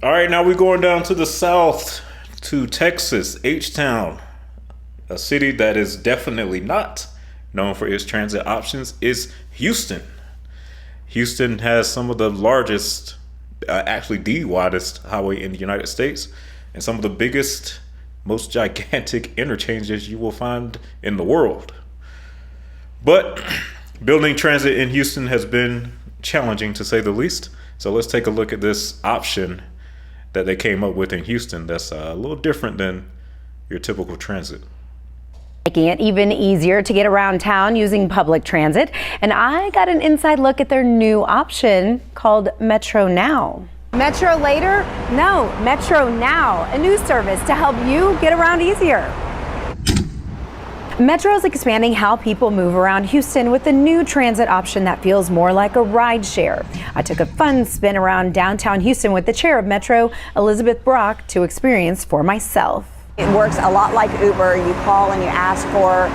All right, now we're going down to the south to Texas, H-Town, a city that is definitely not known for its transit options is Houston. Houston has some of the largest, actually the widest highway in the United States, and some of the biggest, most gigantic interchanges you will find in the world. But building transit in Houston has been challenging, to say the least. So let's take a look at this option that they came up with in Houston that's a little different than your typical transit. Making it even easier to get around town using public transit. And I got an inside look at their new option called Metro Now. Metro later? No, Metro Now, a new service to help you get around easier. Metro is expanding how people move around Houston with a new transit option that feels more like a ride share. I took a fun spin around downtown Houston with the chair of Metro, Elizabeth Brock, to experience for myself. It works a lot like Uber. You call and you ask for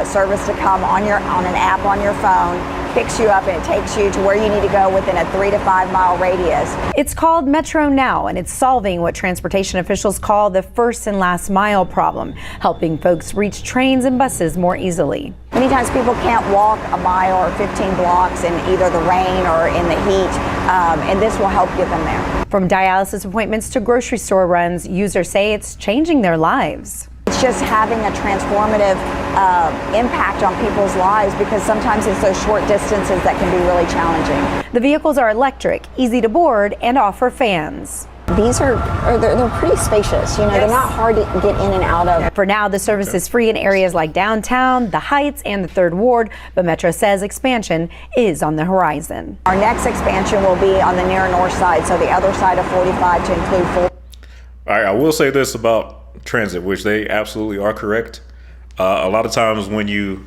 service to come on an app on your phone, picks you up, and it takes you to where you need to go within a 3 to 5 mile radius. It's called Metro Now, and it's solving what transportation officials call the first and last mile problem, helping folks reach trains and buses more easily. Many times people can't walk a mile or 15 blocks in either the rain or in the heat, and this will help get them there. From dialysis appointments to grocery store runs, users say it's changing their lives. It's just having a transformative impact on people's lives, because sometimes it's those short distances that can be really challenging. The vehicles are electric, easy to board, and offer fans. These they're pretty spacious. You know, they're not hard to get in and out of. For now, the service is free in areas like downtown, the Heights, and the Third Ward, but Metro says expansion is on the horizon. Our next expansion will be on the near north side, so the other side of 45 to include 4. All right, I will say this about transit, which they absolutely are correct. A lot of times when you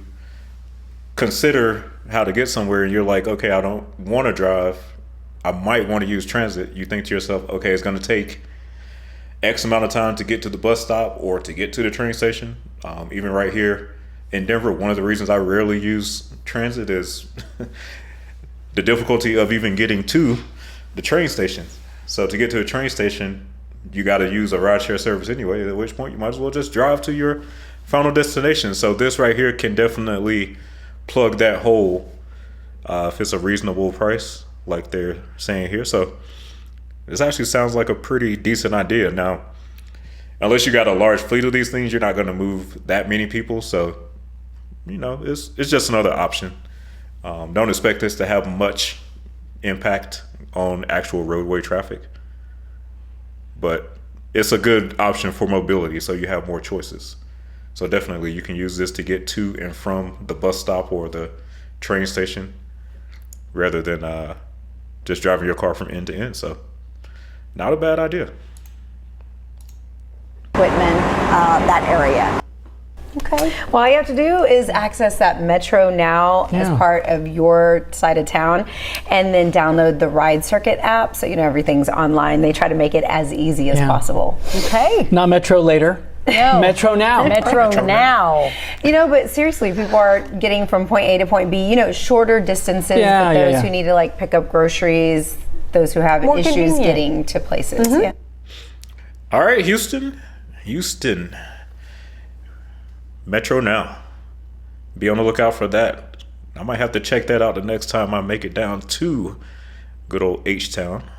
consider how to get somewhere and you're like, okay, I don't want to drive, I might want to use transit, you think to yourself, okay, it's going to take X amount of time to get to the bus stop or to get to the train station. Even right here in Denver, one of the reasons I rarely use transit is the difficulty of even getting to the train station. So to get to a train station, you got to use a rideshare service anyway, at which point you might as well just drive to your final destination. So this right here can definitely plug that hole if it's a reasonable price, like they're saying here. So this actually sounds like a pretty decent idea. Now, unless you got a large fleet of these things, you're not going to move that many people. So, you know, it's just another option. Don't expect this to have much impact on actual roadway traffic, but it's a good option for mobility, so you have more choices. So definitely you can use this to get to and from the bus stop or the train station rather than just driving your car from end to end. So not a bad idea. Whitman, that area. Okay. Well, all you have to do is access that Metro Now as part of your side of town, and then download the Ride Circuit app, so you know everything's online. They try to make it as easy as possible. Okay. Not Metro later. No. Metro Now. Metro Now. You know, but seriously, people are getting from point A to point B, you know, shorter distances, but those who need to like pick up groceries, those who have More issues convenient. getting to places. Yeah. All right, Houston. Metro Now. Be on the lookout for that. I might have to check that out the next time I make it down to good old H-Town.